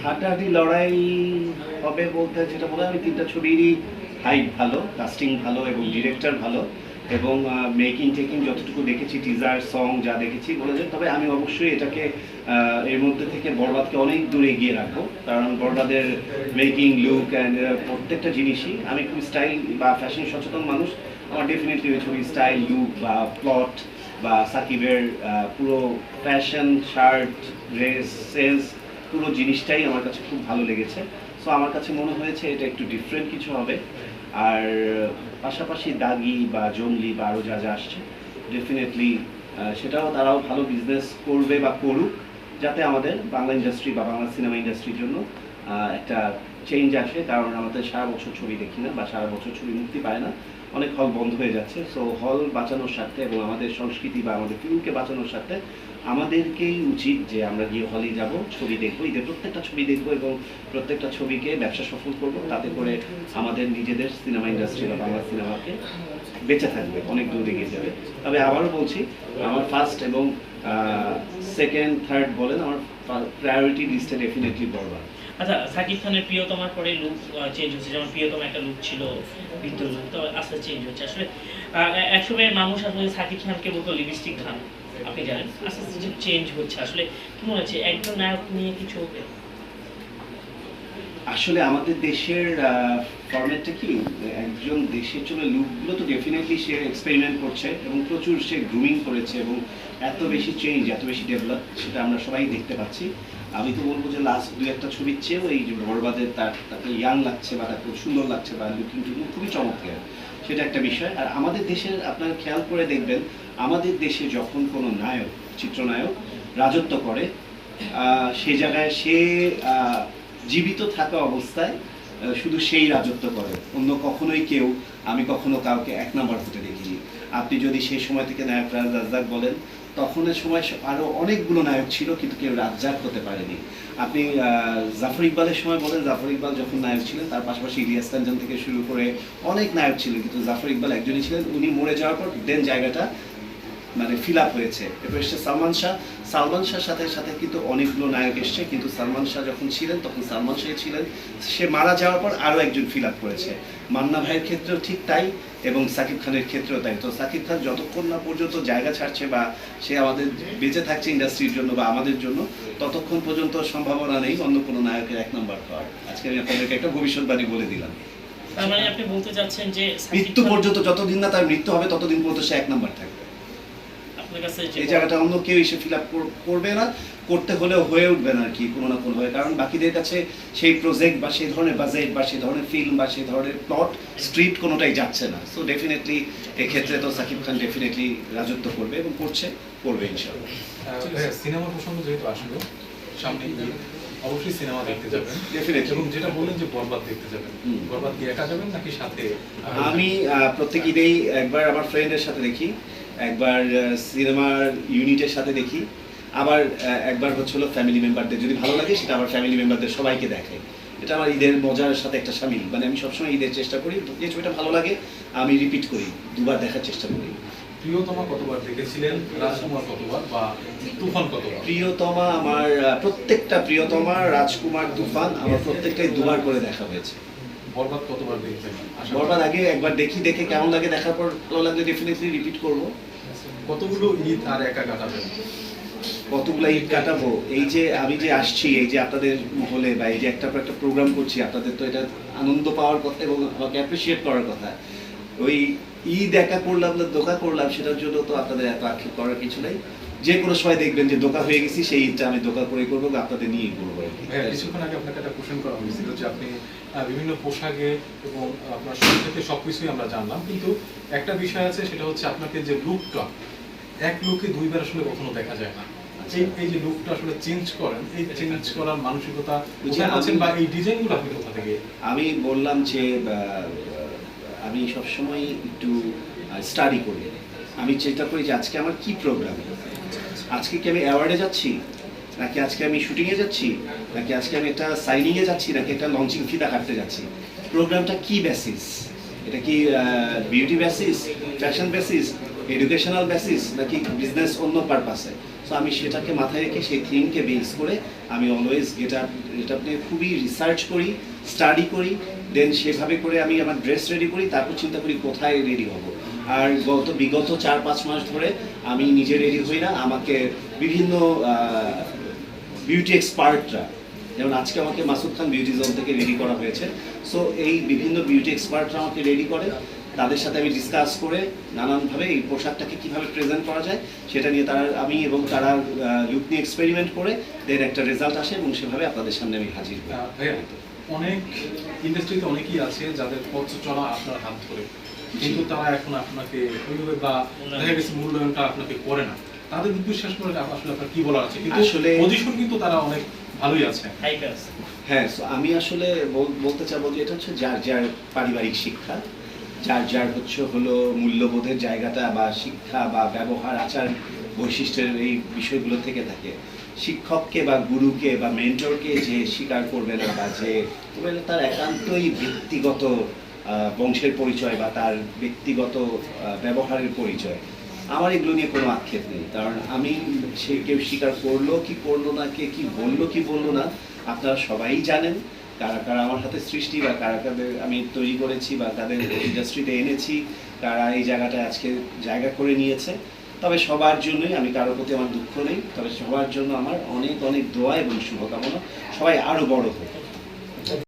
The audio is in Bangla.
হাঁটাহাঁটি লড়াই হবে বলতে যেটা বলে, আমি তিনটা ছবিরই হাইট ভালো, কাস্টিং ভালো এবং ডিরেক্টর ভালো এবং মেকিং টেকিং যতটুকু দেখেছি, টিজার সং যা দেখেছি বলে যায়। তবে আমি অবশ্যই এটাকে এর মধ্যে থেকে বরবাদকে অনেক দূরে এগিয়ে রাখবো, কারণ বরবাদের মেকিং লুক অ্যান্ড প্রত্যেকটা জিনিসই, আমি খুব স্টাইল বা ফ্যাশন সচেতন মানুষ। আমার ডেফিনেটলি ওই ছবি স্টাইল লুক বা প্লট বা সাকিবের পুরো ফ্যাশন, শার্ট, ড্রেস, সেন্স, পুরো জিনিসটাই আমার কাছে খুব ভালো লেগেছে। সো আমার কাছে মনে হয়েছে এটা একটু ডিফারেন্ট কিছু হবে। আর পাশাপাশি দাগি বা জঙ্গলি বা আরও যা যা আসছে, ডেফিনেটলি সেটাও তারাও ভালো বিজনেস করবে বা করুক, যাতে আমাদের বাংলা ইন্ডাস্ট্রি বা বাংলা সিনেমা ইন্ডাস্ট্রির জন্য একটা চেঞ্জ আসে। কারণ আমাদের সারা বছর ছবি দেখি না বা সারা বছর ছবি মুক্তি পায় না, অনেক হল বন্ধ হয়ে যাচ্ছে। সো হল বাঁচানোর স্বার্থে এবং আমাদের সংস্কৃতি বা আমাদের ফিল্মকে বাঁচানোর স্বার্থে আমাদেরকেই উচিত যে আমরা গিয়ে হলে যাব, ছবি দেখবো, ঈদের প্রত্যেকটা ছবি দেখবো এবং প্রত্যেকটা ছবিকে ব্যবসা সফল করবো, তাতে করে আমাদের নিজেদের সিনেমা ইন্ডাস্ট্রি বা বাংলা সিনেমাকে বেঁচে থাকবে, অনেক দূর এগিয়ে যাবে। তবে আবারও বলছি, আমার ফার্স্ট এবং সেকেন্ড থার্ড বলেন, আমার প্রায়োরিটি লিস্টে ডেফিনেটলি বরবাদ। আচ্ছা, সাকিব খানের প্রিয়তমার পরে লুক চেঞ্জ হচ্ছে, যেমন প্রিয়তম একটা লুক ছিল, বিদ্যুৎ লুক, তো আস্তে চেঞ্জ হচ্ছে। আসলে একসময় মানুষ আসলে সাকিব খানকে বলতো লিপস্টিক খান, আপনি জানেন, আস্তে আস্তে চেঞ্জ হচ্ছে। আসলে কি মনে হচ্ছে একজন নায়ক নিয়ে কিছু হবে? আসলে আমাদের দেশের ফরম্যাটটা কি, একজন দেশের জন্য লুকগুলো তো ডেফিনেটলি সে এক্সপেরিমেন্ট করছে এবং প্রচুর সে গ্রুমিং করেছে এবং এত বেশি চেঞ্জ, এত বেশি ডেভেলপ, সেটা আমরা সবাই দেখতে পাচ্ছি। আমি তো বলবো যে লাস্ট দু একটা ছবির চেয়েও এই যে বরবাদের তাকে ইয়াং লাগছে বা তাকে সুন্দর লাগছে বা লুকিং টুকিং খুবই চমৎকার, সেটা একটা বিষয়। আর আমাদের দেশের আপনারা খেয়াল করে দেখবেন, আমাদের দেশে যখন কোনো নায়ক, চিত্রনায়ক রাজত্ব করে, সে জায়গায় সে জীবিত থাকা অবস্থায় শুধু সেই রাজত্ব করে, অন্য কখনোই কেউ, আমি কখনো কাউকে এক নাম্বার হতে দেখিনি। আপনি যদি সেই সময় থেকে নায়ক রাজ্জাক বলেন, তখনের সময় আরও অনেকগুলো নায়ক ছিল কিন্তু কেউ রাজ্জাক হতে পারেনি। আপনি জাফর ইকবালের সময় বলেন, জাফর ইকবাল যখন নায়ক ছিলেন, তার পাশাপাশি ইলিয়াস কাঞ্চন থেকে শুরু করে অনেক নায়ক ছিলেন, কিন্তু জাফর ইকবাল একজনই ছিলেন। উনি মরে যাওয়ার পর দেন জায়গাটা মানে ফিল আপ হয়েছে। এরপর এসছে সালমান শাহ। সালমান শাহর সাথে সাথে কিন্তু অনেকগুলো নায়ক এসছে, কিন্তু সালমান শাহ যখন ছিলেন তখন সালমান শাহ ছিলেন, সে মারা যাওয়ার পর আরও একজন ফিল আপ করেছে। মান্না ভাইয়ের ক্ষেত্রেও ঠিক তাই এবং সাকিব খানের ক্ষেত্রেও তাই। তো সাকিব খান যতক্ষণ না পর্যন্ত জায়গা ছাড়ছে বা সে আমাদের বেঁচে থাকছে ইন্ডাস্ট্রির জন্য বা আমাদের জন্য, ততক্ষণ পর্যন্ত সম্ভাবনা নেই অন্য কোনো নায়কের এক নম্বর হওয়ার। আজকে আমি আপনাদেরকে একটা ভবিষ্যৎবাণী বলে দিলাম। তার মানে আপনি বলতে চাচ্ছেন যে মৃত্যু পর্যন্ত, যতদিন না তার মৃত্যু হবে ততদিন পর্যন্ত সে এক নম্বর থাকবে। এই জায়গাটা অন্য কেউ এসে ফিল আপ করবে না, করতে হলেও হয়ে উঠবে না আর কি কোনো না কোনোভাবে। কারণ বাকিদের কাছে সেই প্রজেক্ট বা সেই ধরনের বাজেট বা সেই ধরনের ফিল্ম বা সেই ধরনের প্লট স্ক্রিপ্ট কোনোটাই যাচ্ছে না। সো ডেফিনেটলি এক্ষেত্রে তো সাকিব খান ডেফিনেটলি রাজত্ব করবে এবং করবে ইনশাআল্লাহ। সিনেমা প্রসঙ্গ যেহেতু আসলো, সামনে অবশ্যই সিনেমা দেখতে যাবেন এবং যেটা বললেন যে বরবাদ দেখতে যাবেন, বরবাদ কি একা যাবেন নাকি সাথে? আমি প্রত্যেক ঈদেই একবার আমার ফ্রেন্ডের সাথে দেখি, একবার সিনেমার ইউনিটের সাথে দেখি, আবার একবার হচ্ছে হলো ফ্যামিলি মেম্বারদের যদি ভালো লাগে সেটা আবার ফ্যামিলি মেম্বারদের সবাইকে দেখাই। এটা আমার ঈদের মজার সাথে একটা সামিল। মানে আমি সবসময় ঈদের চেষ্টা করি, যে ছবিটা ভালো লাগে আমি রিপিট করি, দুবার দেখার চেষ্টা করি। প্রিয়তমা কতবার দেখেছিলেন, রাজকুমার কতবার বা তুফান কতবার? প্রিয়তমা আমার প্রত্যেকটা, প্রিয়তমা, রাজকুমার, তুফান আমার প্রত্যেকটাই দুবার করে দেখা হয়েছে। বরবাদ কতবার দেখবেন? বরবাদ আগে একবার দেখে কেমন লাগে, দেখার পর ভালো লাগলে ডেফিনেটলি রিপিট করবো। কতগুলো ঈদ আর একা কাটাবেন? কতগুলো ঈদ কাটাবো, এই যে আমি যে আসছি, এই যে আপনাদের মহলে বা এই যে একটা পর একটা প্রোগ্রাম করছি, আপনাদের তো এটা আনন্দ পাওয়ার কথা এবং আমাকে অ্যাপ্রিসিয়েট করার কথা। ওই ঈদ একা করলাম না দোকা করলাম, সেটার জন্য তো আপনাদের এত আক্ষেপ করার কিছু নাই। যে কোনো সময় দেখবেন যে দোকা হয়ে গেছি, সেই ঈদটা আমি দোকা করে করবো, আপনাদের নিয়েই করবো। কিছুক্ষণ আগে আপনাকে একটা কোশ্চেন করা হয়েছিল যে আপনি বিভিন্ন পোশাকে এবং আপনার শরীর থেকে সবকিছুই আমরা জানলাম, কিন্তু একটা বিষয় আছে, সেটা হচ্ছে আপনাকে যে লুকটা, এক লুকে দুইবার আসলে কখনো দেখা যায় না। এই যে লুকটা আসলে চেঞ্জ করেন, এই চেঞ্জ করার মানসিকতা আছেন বা এই ডিজাইনগুলো আপনি কোথা থেকে? আমি বললাম যে আমি সবসময় একটু স্টাডি করি। আমি চেষ্টা করি যে আজকে আমার কি প্রোগ্রাম, আজকে কি আমি অ্যাওয়ার্ডে যাচ্ছি, নাকি আজকে আমি শুটিংয়ে যাচ্ছি, নাকি আজকে আমি একটা সাইনিংয়ে যাচ্ছি, নাকি একটা লঞ্চিং ফিতা কাটতে যাচ্ছি। প্রোগ্রামটা কি বেসিস, এটা কি beauty basis, fashion basis, educational basis, নাকি বিজনেস অন্য পারপাসে। সো আমি সেটাকে মাথায় রেখে সেই থিমকে বেস করে আমি অলওয়েজ এটা নিয়ে খুবই রিসার্চ করি, স্টাডি করি, দেন সেভাবে করে আমি আমার ড্রেস রেডি করি, তারপর চিন্তা করি কোথায় রেডি হব। আর বিগত 4-5 মাস ধরে আমি নিজে রেডি হই না, আমাকে বিভিন্ন বিউটি এক্সপার্টরা, যেমন আজকে আমাকে মাসুদ খান বিউটি জোন থেকে রেডি করা হয়েছে। সো এই বিভিন্ন বিউটি এক্সপার্টরা আমাকে রেডি করে, তাদের সাথে আমি ডিসকাস করে নানানভাবে এই পোশাকটাকে কীভাবে প্রেজেন্ট করা যায় সেটা নিয়ে তারা লুক নিয়ে এক্সপেরিমেন্ট করে দেন একটা রেজাল্ট আসে এবং সেভাবে আপনাদের সামনে আমি হাজির হই। ভাইয়া, অনেক ইন্ডাস্ট্রিতে অনেকেই আছে যাদের পথ চলা আপনার হাত ধরে, কিন্তু তারা এখন আপনাকে ওইভাবে বা দেখা গেছে মূল্যায়নটা আপনাকে করে না। তাদের উদ্দেশ্যে আসলে আসলে আপনার কি বলার আছে? কিন্তু আসলে পজিশন কিন্তু তারা অনেক ভালোই আছে। হ্যাঁ, so আমি আসলে বলতে চাবো যে এটা হচ্ছে যার যার পারিবারিক শিক্ষা, যার হলো মূল্যবোধের জায়গাটা বা শিক্ষা বা ব্যবহার আচার বৈশিষ্ট্যের এই বিষয়গুলো থেকে থাকে। শিক্ষককে বা গুরুকে বা মেন্টরকে যে স্বীকার করবে না বা যে তার একান্তই ব্যক্তিগত বংশের পরিচয় বা তার ব্যক্তিগত ব্যবহারের পরিচয়, আমার এগুলো নিয়ে কোনো আক্ষেপ নেই। কারণ আমি কেউ স্বীকার করলো কি করলো না, কে কি বললো কি বললো না, আপনারা সবাই জানেন কারা কারা আমার হাতে সৃষ্টি বা কারা কাদের আমি তৈরি করেছি বা তাদের ইন্ডাস্ট্রিতে এনেছি, কারা এই জায়গাটায় আজকে জায়গা করে নিয়েছে। তবে সবার জন্যই, আমি কারোর প্রতি আমার দুঃখ নেই, তবে সবার জন্য আমার অনেক অনেক দোয়া এবং শুভকামনা, সবাই আরও বড় হোক।